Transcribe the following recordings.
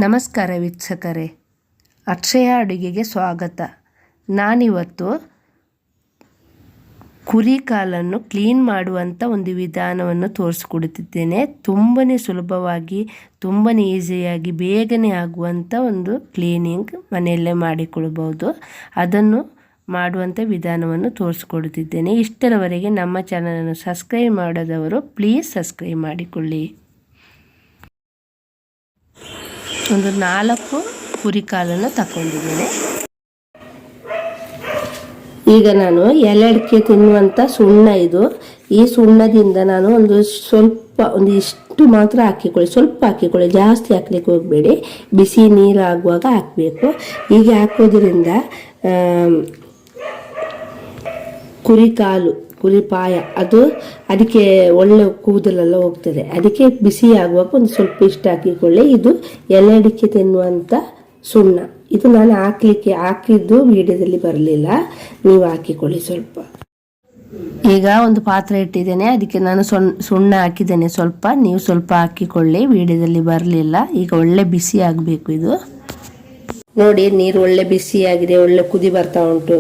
ನಮಸ್ಕಾರ ವೀಕ್ಷಕರೇ, ಅಕ್ಷಯ ಅಡುಗೆಗೆ ಸ್ವಾಗತ. ನಾನಿವತ್ತು ಕುರಿ ಕಾಲನ್ನು ಕ್ಲೀನ್ ಮಾಡುವಂಥ ಒಂದು ವಿಧಾನವನ್ನು ತೋರಿಸ್ಕೊಡ್ತಿದ್ದೇನೆ. ತುಂಬಾ ಸುಲಭವಾಗಿ, ತುಂಬಾ ಈಸಿಯಾಗಿ, ಬೇಗನೆ ಆಗುವಂಥ ಒಂದು ಕ್ಲೀನಿಂಗ್ ಮನೆಯಲ್ಲೇ ಮಾಡಿಕೊಳ್ಬೋದು. ಅದನ್ನು ಮಾಡುವಂಥ ವಿಧಾನವನ್ನು ತೋರಿಸ್ಕೊಡ್ತಿದ್ದೇನೆ. ಇಷ್ಟರವರೆಗೆ ನಮ್ಮ ಚಾನಲನ್ನು ಸಬ್ಸ್ಕ್ರೈಬ್ ಮಾಡದವರು ಪ್ಲೀಸ್ ಸಬ್ಸ್ಕ್ರೈಬ್ ಮಾಡಿಕೊಳ್ಳಿ. ಒಂದು 4 ಕುರಿ ಕಾಲನ್ನು ತಗೊಂಡಿದ್ದೇನೆ. ಈಗ ನಾನು ಎಲೆಡಿಕೆ ತಿನ್ನುವಂಥ ಸುಣ್ಣ ಇದು. ಈ ಸುಣ್ಣದಿಂದ ನಾನು ಒಂದು ಇಷ್ಟು ಮಾತ್ರ ಹಾಕಿಕೊಳ್ಳಿ, ಸ್ವಲ್ಪ ಹಾಕಿಕೊಳ್ಳಿ, ಜಾಸ್ತಿ ಹಾಕ್ಲಿಕ್ಕೆ ಹೋಗಬೇಡಿ. ಬಿಸಿ ನೀರು ಆಗುವಾಗ ಹಾಕಬೇಕು. ಹೀಗೆ ಹಾಕೋದ್ರಿಂದ ಕುರಿ ಕಾಲು, ಕುರಿ ಪಾಯ ಅದಕ್ಕೆ ಒಳ್ಳೆ ಕೂದಲೆಲ್ಲ ಹೋಗ್ತದೆ. ಅದಕ್ಕೆ ಬಿಸಿ ಆಗುವಾಗ ಒಂದು ಸ್ವಲ್ಪ ಇಷ್ಟು ಹಾಕಿಕೊಳ್ಳಿ. ಇದು ಎಲೆಡಿಕೆ ತಿನ್ನುವಂಥ ಸುಣ್ಣ. ಇದು ನಾನು ಹಾಕಿದ್ದು ವಿಡಿಯೋದಲ್ಲಿ ಬರಲಿಲ್ಲ, ನೀವು ಹಾಕಿಕೊಳ್ಳಿ ಸ್ವಲ್ಪ. ಈಗ ಒಂದು ಪಾತ್ರೆ ಇಟ್ಟಿದ್ದೇನೆ, ಅದಕ್ಕೆ ನಾನು ಸುಣ್ಣ ಹಾಕಿದ್ದೇನೆ ಸ್ವಲ್ಪ. ನೀವು ಸ್ವಲ್ಪ ಹಾಕಿಕೊಳ್ಳಿ, ವಿಡಿಯೋದಲ್ಲಿ ಬರಲಿಲ್ಲ. ಈಗ ಒಳ್ಳೆ ಬಿಸಿ ಆಗಬೇಕು ಇದು. ನೋಡಿ, ನೀರು ಒಳ್ಳೆ ಬಿಸಿಯಾಗಿದೆ, ಒಳ್ಳೆ ಕುದಿ ಬರ್ತಾ ಉಂಟು,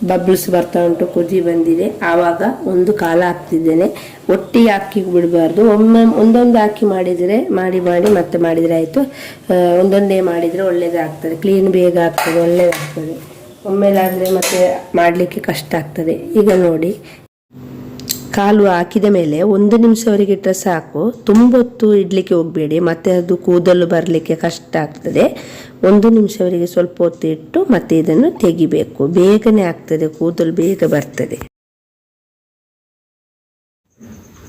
ಬಬ್ಲ್ಸ್ ಬರ್ತಾ ಉಂಟು, ಕುದಿ ಬಂದಿದೆ. ಆವಾಗ ಒಂದು ಕಾಲ ಹಾಕ್ತಿದ್ದೇನೆ. ಒಟ್ಟಿಗೆ ಹಾಕಿ ಬಿಡಬಾರ್ದು. ಒಂದೊಂದು ಹಾಕಿ ಮಾಡಿ ಮತ್ತೆ ಮಾಡಿದರೆ ಆಯಿತು. ಒಂದೊಂದೇ ಮಾಡಿದರೆ ಒಳ್ಳೇದಾಗ್ತದೆ, ಕ್ಲೀನ್ ಬೇಗ ಆಗ್ತದೆ, ಒಳ್ಳೇದಾಗ್ತದೆ. ಒಮ್ಮೆಲಾದರೆ ಮತ್ತೆ ಮಾಡಲಿಕ್ಕೆ ಕಷ್ಟ ಆಗ್ತದೆ. ಈಗ ನೋಡಿ, ಕಾಲು ಹಾಕಿದ ಮೇಲೆ 1 ನಿಮಿಷವರೆಗೆ ಇಟ್ಟರೆ ಸಾಕು. ತುಂಬ ಹೊತ್ತು ಇಡ್ಲಿಕ್ಕೆ ಹೋಗಬೇಡಿ, ಮತ್ತೆ ಅದು ಕೂದಲು ಬರಲಿಕ್ಕೆ ಕಷ್ಟ ಆಗ್ತದೆ. 1 ನಿಮಿಷವರೆಗೆ ಸ್ವಲ್ಪ ಹೊತ್ತು ಇಟ್ಟು ಮತ್ತೆ ಇದನ್ನು ತೆಗಿಬೇಕು. ಬೇಗನೆ ಆಗ್ತದೆ, ಕೂದಲು ಬೇಗ ಬರ್ತದೆ.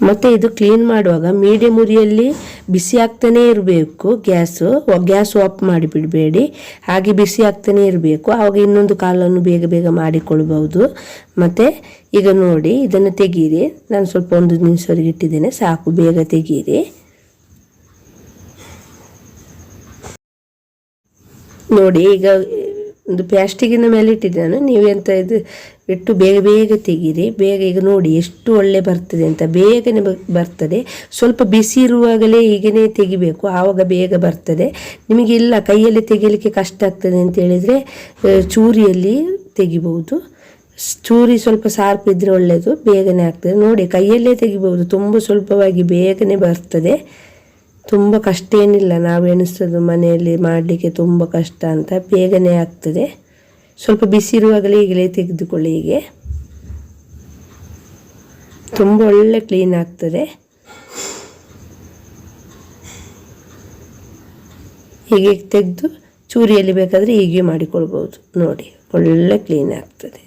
ಮತ್ತು ಇದು ಕ್ಲೀನ್ ಮಾಡುವಾಗ ಮೀಡಿಯಂ ಉರಿಯಲ್ಲಿ ಬಿಸಿ ಆಗ್ತಾನೇ ಇರಬೇಕು. ಗ್ಯಾಸ್ ಆಫ್ ಮಾಡಿ ಬಿಡಬೇಡಿ, ಹಾಗೆ ಬಿಸಿ ಆಗ್ತಾನೇ ಇರಬೇಕು. ಆವಾಗ ಇನ್ನೊಂದು ಕಾಲನ್ನು ಬೇಗ ಮಾಡಿಕೊಳ್ಬಹುದು. ಮತ್ತು ಈಗ ನೋಡಿ, ಇದನ್ನು ತೆಗೀರಿ. ನಾನು ಸ್ವಲ್ಪ 1 ನಿಮಿಷವರೆಗೆ ಇಟ್ಟಿದ್ದೇನೆ, ಸಾಕು, ಬೇಗ ತೆಗೀರಿ. ನೋಡಿ, ಈಗ ಒಂದು ಪ್ಲಾಸ್ಟಿಕ್ಕಿನ ಮೇಲೆ ಇಟ್ಟಿದ್ದೇನೆ. ನೀವೆಂತ ಇದು ಇಟ್ಟು ಬೇಗ ತೆಗೀರಿ. ಈಗ ನೋಡಿ ಎಷ್ಟು ಒಳ್ಳೆ ಬರ್ತದೆ ಅಂತ, ಬೇಗನೆ ಬರ್ತದೆ. ಸ್ವಲ್ಪ ಬಿಸಿ ಇರುವಾಗಲೇ ಹೀಗೇ ತೆಗಿಬೇಕು, ಆವಾಗ ಬೇಗ ಬರ್ತದೆ. ನಿಮಗೆ ಇಲ್ಲ ಕೈಯಲ್ಲಿ ತೆಗಿಲಿಕ್ಕೆ ಕಷ್ಟ ಆಗ್ತದೆ ಅಂತ ಹೇಳಿದರೆ ಚೂರಿಯಲ್ಲಿ ತೆಗಿಬಹುದು. ಚೂರಿ ಸ್ವಲ್ಪ ಶಾರ್ಪ್ ಇದ್ದರೆ ಒಳ್ಳೆಯದು, ಬೇಗನೆ ಆಗ್ತದೆ. ನೋಡಿ, ಕೈಯಲ್ಲೇ ತೆಗಿಬಹುದು, ತುಂಬ ಸುಲಭವಾಗಿ ಬೇಗನೆ ಬರ್ತದೆ. ತುಂಬ ಕಷ್ಟ ಏನಿಲ್ಲ. ನಾವು ಎಣಿಸೋದು ಮನೆಯಲ್ಲಿ ಮಾಡಲಿಕ್ಕೆ ತುಂಬ ಕಷ್ಟ ಅಂತ, ಬೇಗನೆ ಆಗ್ತದೆ. ಸ್ವಲ್ಪ ಬಿಸಿ ಇರುವಾಗಲೇ ಈಗಲೇ ತೆಗೆದುಕೊಳ್ಳಿ. ಹೀಗೆ ತುಂಬ ಒಳ್ಳೆ ಕ್ಲೀನ್ ಆಗ್ತದೆ. ಹೀಗೆ ತೆಗೆದು ಚೂರಿಯಲ್ಲಿ ಬೇಕಾದರೆ ಹೀಗೆ ಮಾಡಿಕೊಳ್ಬೋದು. ನೋಡಿ, ಒಳ್ಳೆ ಕ್ಲೀನ್ ಆಗ್ತದೆ.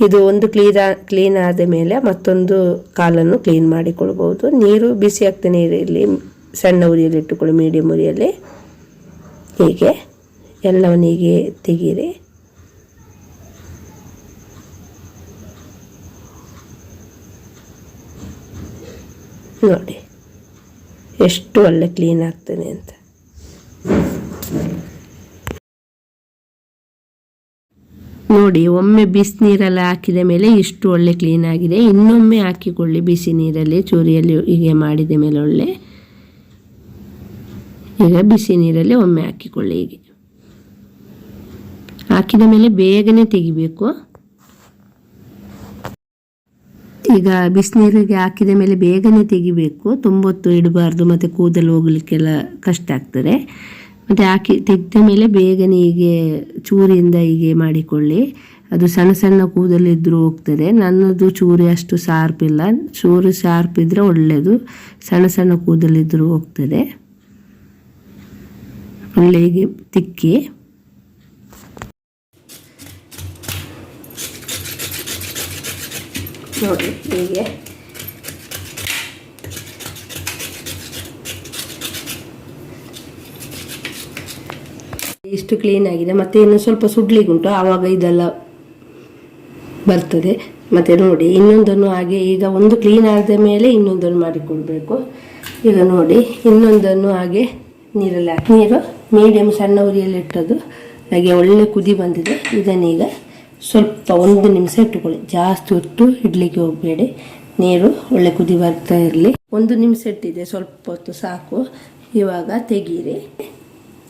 ಇದು ಒಂದು ಕ್ಲೀನ್ ಆದ ಮೇಲೆ ಮತ್ತೊಂದು ಕಾಲನ್ನು ಕ್ಲೀನ್ ಮಾಡಿಕೊಳ್ಬೋದು. ನೀರು ಬಿಸಿ ಆಗ್ತಾನೆ ಇರಲಿ, ಸಣ್ಣ ಉರಿಯಲ್ಲಿ ಇಟ್ಟುಕೊಳ್ಳಿ, ಮೀಡಿಯಂ ಉರಿಯಲ್ಲಿ. ಹೀಗೆ ಎಲ್ಲವನ್ನು ಹೀಗೆ ತೆಗೀರಿ. ನೋಡಿ ಎಷ್ಟು ಒಳ್ಳೆ ಕ್ಲೀನ್ ಆಗ್ತಾನೆ ಅಂತ. ನೋಡಿ, ಒಮ್ಮೆ ಬಿಸಿನೀರೆಲ್ಲ ಹಾಕಿದ ಮೇಲೆ ಇಷ್ಟು ಒಳ್ಳೆ ಕ್ಲೀನ್ ಆಗಿದೆ. ಇನ್ನೊಮ್ಮೆ ಹಾಕಿಕೊಳ್ಳಿ ಬಿಸಿ ನೀರಲ್ಲಿ, ಚೂರಿಯಲ್ಲಿ ಹೀಗೆ ಮಾಡಿದ ಮೇಲೆ ಒಳ್ಳೆ. ಈಗ ಬಿಸಿ ನೀರಲ್ಲಿ ಒಮ್ಮೆ ಹಾಕಿಕೊಳ್ಳಿ. ಹೀಗೆ ಹಾಕಿದ ಮೇಲೆ ಬೇಗನೆ ತೆಗಿಬೇಕು. ಈಗ ಬಿಸಿನೀರಿಗೆ ಹಾಕಿದ ಮೇಲೆ ಬೇಗನೆ ತೆಗಿಬೇಕು, ತುಂಬ ಹೊತ್ತು ಇಡಬಾರ್ದು, ಮತ್ತು ಕೂದಲು ಹೋಗ್ಲಿಕ್ಕೆಲ್ಲ ಕಷ್ಟ ಆಗ್ತದೆ. ಮತ್ತು ತೆಗೆದ ಮೇಲೆ ಬೇಗನೆ ಹೀಗೆ ಚೂರಿಯಿಂದ ಹೀಗೆ ಮಾಡಿಕೊಳ್ಳಿ. ಅದು ಸಣ್ಣ ಕೂದಲಿದ್ರೂ ಹೋಗ್ತದೆ. ನನ್ನದು ಚೂರಿ ಅಷ್ಟು ಶಾರ್ಪ್ ಇಲ್ಲ, ಚೂರು ಶಾರ್ಪ್ ಇದ್ದರೆ ಒಳ್ಳೆಯದು. ಸಣ್ಣ ಕೂದಲಿದ್ರೂ ಹೋಗ್ತದೆ. ಒಳ್ಳೆ ಹೀಗೆ ತಿಕ್ಕಿ. ನೋಡಿ, ಹೀಗೆ ಇಷ್ಟು ಕ್ಲೀನ್ ಆಗಿದೆ. ಮತ್ತೆ ಇನ್ನು ಸ್ವಲ್ಪ ಸುಡ್ಲಿಕ್ಕುಂಟು, ಆವಾಗ ಇದೆಲ್ಲ ಬರ್ತದೆ. ಮತ್ತು ನೋಡಿ, ಇನ್ನೊಂದನ್ನು ಹಾಗೆ ಈಗ ಒಂದು ಕ್ಲೀನ್ ಆದ ಮೇಲೆ ಇನ್ನೊಂದನ್ನು ಮಾಡಿಕೊಳ್ಬೇಕು. ಈಗ ನೋಡಿ, ಇನ್ನೊಂದನ್ನು ಹಾಗೆ ನೀರಲ್ಲಿ ಹಾಕಿ, ನೀರು ಮೀಡಿಯಮ್ ಸಣ್ಣ ಉರಿಯಲ್ಲಿ ಇಟ್ಟದ್ದು ಹಾಗೆ ಒಳ್ಳೆ ಕುದಿ ಬಂದಿದೆ. ಇದನ್ನೀಗ ಸ್ವಲ್ಪ 1 ನಿಮಿಷ ಇಟ್ಟುಕೊಳ್ಳಿ, ಜಾಸ್ತಿ ಹೊತ್ತು ಇಡ್ಲಿಕ್ಕೆ ಹೋಗಬೇಡಿ. ನೀರು ಒಳ್ಳೆ ಕುದಿ ಬರ್ತಾ ಇರಲಿ. 1 ನಿಮಿಷ ಇಟ್ಟಿದೆ, ಸ್ವಲ್ಪ ಹೊತ್ತು ಸಾಕು. ಇವಾಗ ತೆಗೀರಿ,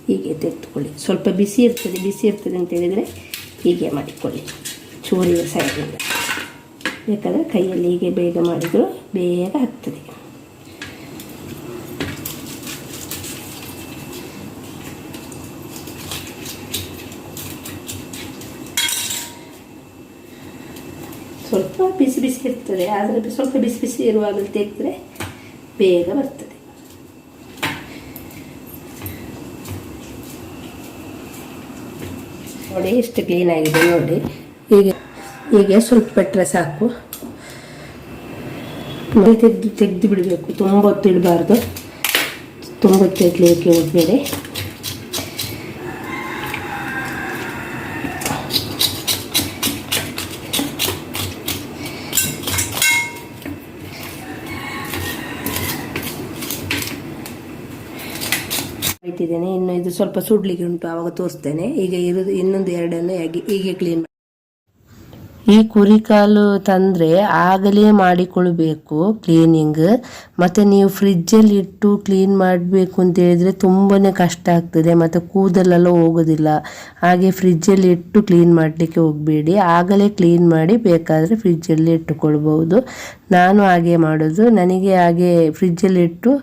ಹೀಗೆ ತೆಗೆದುಕೊಳ್ಳಿ. ಸ್ವಲ್ಪ ಬಿಸಿ ಇರ್ತದೆ ಅಂತ ಹೇಳಿದರೆ ಹೀಗೆ ಮಾಡಿಕೊಳ್ಳಿ, ಚೂರಿಯ ಸೈಡಿಂದ. ಬೇಕಾದರೆ ಕೈಯಲ್ಲಿ ಹೀಗೆ ಬೇಗ ಮಾಡಿದರೂ ಬೇಗ ಆಗ್ತದೆ. ಸ್ವಲ್ಪ ಬಿಸಿ ಇರ್ತದೆ, ಆದರೆ ಸ್ವಲ್ಪ ಬಿಸಿ ಇರುವಾಗಲೇ ತೆಗೆದ್ರೆ ಬೇಗ ಬರ್ತದೆ. ನೋಡಿ ಎಷ್ಟು ಕ್ಲೀನ್ ಆಗಿದೆ ನೋಡಿ. ಹೀಗೆ ಸ್ವಲ್ಪ ಬಿಟ್ಟರೆ ಸಾಕು. ತೆಗೆದು ಬಿಡಬೇಕು, ತುಂಬ ಹೊತ್ತು ಇಡಬಾರ್ದು, ತುಂಬ ಹೊತ್ತು ಇಡಲಿಕ್ಕೆ ಹೋಗಬೇಡಿ. ಇಟ್ಟಿದ್ದೇನೆ, ಇನ್ನು ಇದು ಸ್ವಲ್ಪ ಸುಡ್ಲಿಕ್ಕೆ ಉಂಟು, ಆವಾಗ ತೋರಿಸ್ತೇನೆ. ಈಗ ಇನ್ನೊಂದು 2 ಹೀಗೆ ಕ್ಲೀನ್. ಈ ಕುರಿಕಾಲು ತಂದರೆ ಆಗಲೇ ಮಾಡಿಕೊಳ್ಬೇಕು ಕ್ಲೀನಿಂಗ್. ಮತ್ತು ನೀವು ಫ್ರಿಜ್ಜಲ್ಲಿ ಇಟ್ಟು ಕ್ಲೀನ್ ಮಾಡಬೇಕು ಅಂತ ಹೇಳಿದರೆ ತುಂಬಾ ಕಷ್ಟ ಆಗ್ತದೆ, ಮತ್ತು ಕೂದಲೆಲ್ಲ ಹೋಗೋದಿಲ್ಲ. ಹಾಗೆ ಫ್ರಿಜ್ಜಲ್ಲಿ ಇಟ್ಟು ಕ್ಲೀನ್ ಮಾಡಲಿಕ್ಕೆ ಹೋಗಬೇಡಿ, ಆಗಲೇ ಕ್ಲೀನ್ ಮಾಡಿ ಬೇಕಾದರೆ ಫ್ರಿಜ್ಜಲ್ಲಿ ಇಟ್ಟುಕೊಳ್ಬೋದು. ನಾನು ಹಾಗೆ ಮಾಡೋದು, ನನಗೆ ಹಾಗೆ ಫ್ರಿಜ್ಜಲ್ಲಿ ಇಟ್ಟು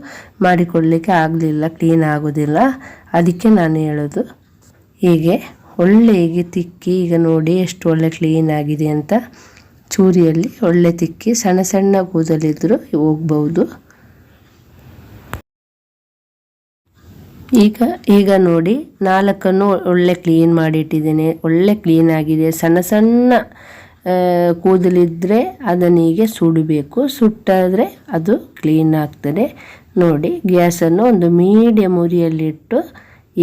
ಮಾಡಿಕೊಳ್ಳಲಿಕ್ಕೆ ಆಗಲಿಲ್ಲ, ಕ್ಲೀನ್ ಆಗೋದಿಲ್ಲ. ಅದಕ್ಕೆ ನಾನು ಹೇಳೋದು ಹೀಗೆ ಹೀಗೆ ತಿಕ್ಕಿ. ಈಗ ನೋಡಿ ಎಷ್ಟು ಒಳ್ಳೆ ಕ್ಲೀನ್ ಆಗಿದೆ ಅಂತ. ಚೂರಿಯಲ್ಲಿ ಒಳ್ಳೆ ತಿಕ್ಕಿ, ಸಣ್ಣ ಸಣ್ಣ ಕೂದಲಿದ್ರೂ ಹೋಗ್ಬೋದು. ಈಗ ನೋಡಿ 4 ಒಳ್ಳೆ ಕ್ಲೀನ್ ಮಾಡಿಟ್ಟಿದ್ದೇನೆ, ಒಳ್ಳೆ ಕ್ಲೀನ್ ಆಗಿದೆ. ಸಣ್ಣ ಸಣ್ಣ ಕೂದಲಿದ್ದರೆ ಅದನ್ನು ಹೀಗೆ ಸುಡಬೇಕು, ಸುಟ್ಟಾದರೆ ಅದು ಕ್ಲೀನ್ ಆಗ್ತದೆ. ನೋಡಿ, ಗ್ಯಾಸನ್ನು ಒಂದು ಮೀಡಿಯಮ್ ಉರಿಯಲ್ಲಿಟ್ಟು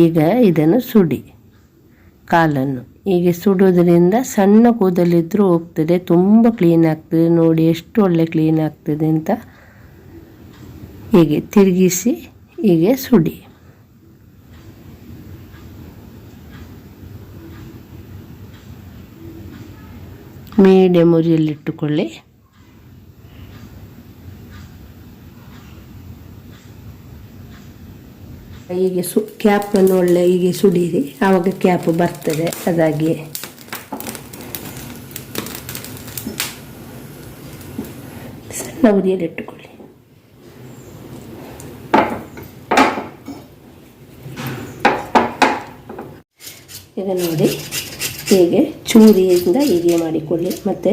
ಈಗ ಇದನ್ನು ಸುಡಿ. ಕಾಲನ್ನು ಹೀಗೆ ಸುಡೋದ್ರಿಂದ ಸಣ್ಣ ಕೂದಲಿದ್ರೂ ಹೋಗ್ತದೆ, ತುಂಬ ಕ್ಲೀನ್ ಆಗ್ತದೆ. ನೋಡಿ ಎಷ್ಟು ಒಳ್ಳೆ ಕ್ಲೀನ್ ಆಗ್ತದೆ ಅಂತ. ಹೀಗೆ ತಿರುಗಿಸಿ ಹೀಗೆ ಸುಡಿ. ಮೀಡಿಯಮ್ ಉರಿಯಲ್ಲಿಟ್ಟುಕೊಳ್ಳಿ. ಹೀಗೆ ಕ್ಯಾಪನ್ನು ಒಳ್ಳೆ ಹೀಗೆ ಸುಡೀರಿ, ಆವಾಗ ಕ್ಯಾಪ್ ಬರ್ತದೆ. ಅದಾಗಿ ಸಣ್ಣ ಉರಿಯಲ್ಲಿ ಇಟ್ಟುಕೊಳ್ಳಿ. ಈಗ ನೋಡಿ, ಹೀಗೆ ಚೂರಿಯಿಂದ ಹೀಗೆ ಮಾಡಿಕೊಳ್ಳಿ. ಮತ್ತು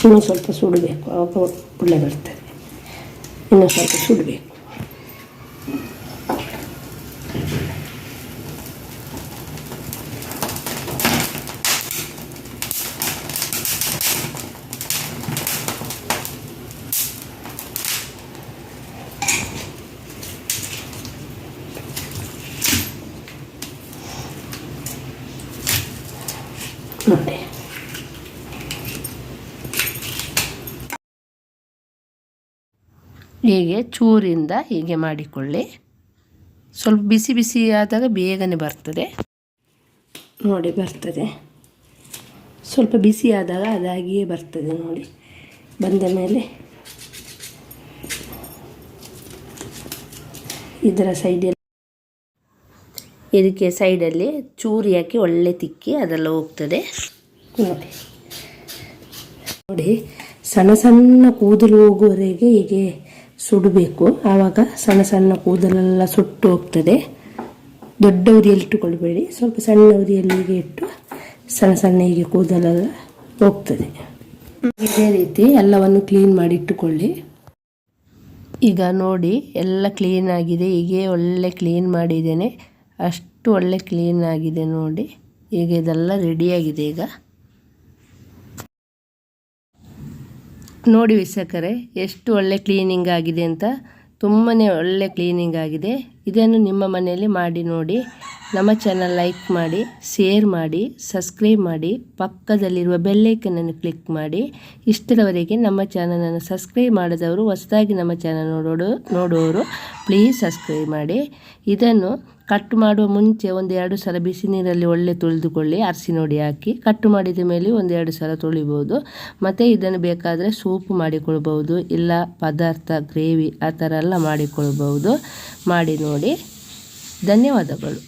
ಇನ್ನೂ ಸ್ವಲ್ಪ ಸುಡಬೇಕು, ಆವಾಗ ಒಳ್ಳೆ ಬರ್ತದೆ. ಇನ್ನೂ ಸ್ವಲ್ಪ ಸುಡಬೇಕು. ನೋಡಿ, ಹೀಗೆ ಚೂರಿಂದ ಹೀಗೆ ಮಾಡಿಕೊಳ್ಳಿ. ಸ್ವಲ್ಪ ಬಿಸಿ ಆದಾಗ ಬೇಗನೆ ಬರ್ತದೆ. ನೋಡಿ ಬರ್ತದೆ, ಸ್ವಲ್ಪ ಬಿಸಿ ಆದಾಗ ಅದಾಗಿಯೇ ಬರ್ತದೆ. ನೋಡಿ, ಬಂದ ಮೇಲೆ ಇದರ ಸೈಡಲ್ಲಿ, ಇದಕ್ಕೆ ಸೈಡಲ್ಲಿ ಚೂರಿ ಹಾಕಿ ಒಳ್ಳೆ ತಿಕ್ಕಿ ಅದೆಲ್ಲ ಹೋಗ್ತದೆ. ನೋಡಿ ಸಣ್ಣ ಸಣ್ಣ ಕೂದಲು ಹೋಗುವವರೆಗೆ ಹೀಗೆ ಸುಡಬೇಕು, ಆವಾಗ ಸಣ್ಣ ಸಣ್ಣ ಕೂದಲೆಲ್ಲ ಸುಟ್ಟು ಹೋಗ್ತದೆ. ದೊಡ್ಡ ಉರಿಯಲ್ಲಿ ಇಟ್ಟುಕೊಳ್ಬೇಡಿ, ಸ್ವಲ್ಪ ಸಣ್ಣ ಉರಿಯಲ್ಲಿ ಹೀಗೆ ಇಟ್ಟು ಸಣ್ಣ ಸಣ್ಣ ಹೀಗೆ ಕೂದಲೆಲ್ಲ ಹೋಗ್ತದೆ. ಇದೇ ರೀತಿ ಎಲ್ಲವನ್ನು ಕ್ಲೀನ್ ಮಾಡಿ ಇಟ್ಟುಕೊಳ್ಳಿ. ಈಗ ನೋಡಿ ಎಲ್ಲ ಕ್ಲೀನ್ ಆಗಿದೆ, ಹೀಗೆ ಒಳ್ಳೆ ಕ್ಲೀನ್ ಮಾಡಿದ್ದೇನೆ, ಅಷ್ಟು ಒಳ್ಳೆ ಕ್ಲೀನ್ ಆಗಿದೆ ನೋಡಿ. ಈಗ ಇದೆಲ್ಲ ರೆಡಿಯಾಗಿದೆ. ಈಗ ನೋಡಿ ವೀಕ್ಷಕರೇ, ಎಷ್ಟು ಒಳ್ಳೆ ಕ್ಲೀನಿಂಗ್ ಆಗಿದೆ ಅಂತ. ತುಂಬಾ ಒಳ್ಳೆ ಕ್ಲೀನಿಂಗ್ ಆಗಿದೆ. ಇದನ್ನು ನಿಮ್ಮ ಮನೆಯಲ್ಲಿ ಮಾಡಿ ನೋಡಿ. ನಮ್ಮ ಚಾನಲ್ ಲೈಕ್ ಮಾಡಿ, ಶೇರ್ ಮಾಡಿ, ಸಬ್ಸ್ಕ್ರೈಬ್ ಮಾಡಿ, ಪಕ್ಕದಲ್ಲಿರುವ ಬೆಲ್ಲೈಕನನ್ನು ಕ್ಲಿಕ್ ಮಾಡಿ. ಇಷ್ಟರವರೆಗೆ ನಮ್ಮ ಚಾನಲನ್ನು ಸಬ್ಸ್ಕ್ರೈಬ್ ಮಾಡದವರು ಹೊಸದಾಗಿ ನಮ್ಮ ಚಾನಲ್ ನೋಡುವವರು ಪ್ಲೀಸ್ ಸಬ್ಸ್ಕ್ರೈಬ್ ಮಾಡಿ. ಇದನ್ನು ಕಟ್ ಮಾಡುವ ಮುಂಚೆ 1-2 ಸಲ ಬಿಸಿ ನೀರಲ್ಲಿ ಒಳ್ಳೆ ತೊಳೆದುಕೊಳ್ಳಿ, ಅರಸಿ ನೋಡಿ ಹಾಕಿ. ಕಟ್ಟು ಮಾಡಿದ ಮೇಲೆ 1-2 ಸಲ ತೊಳಿಬೋದು. ಮತ್ತು ಇದನ್ನು ಬೇಕಾದರೆ ಸೂಪ್ ಮಾಡಿಕೊಳ್ಬೋದು, ಇಲ್ಲ ಪದಾರ್ಥ ಗ್ರೇವಿ ಆ ಥರ ಎಲ್ಲ ಮಾಡಿಕೊಳ್ಬೋದು. ಮಾಡಿ ನೋಡಿ. ಧನ್ಯವಾದಗಳು.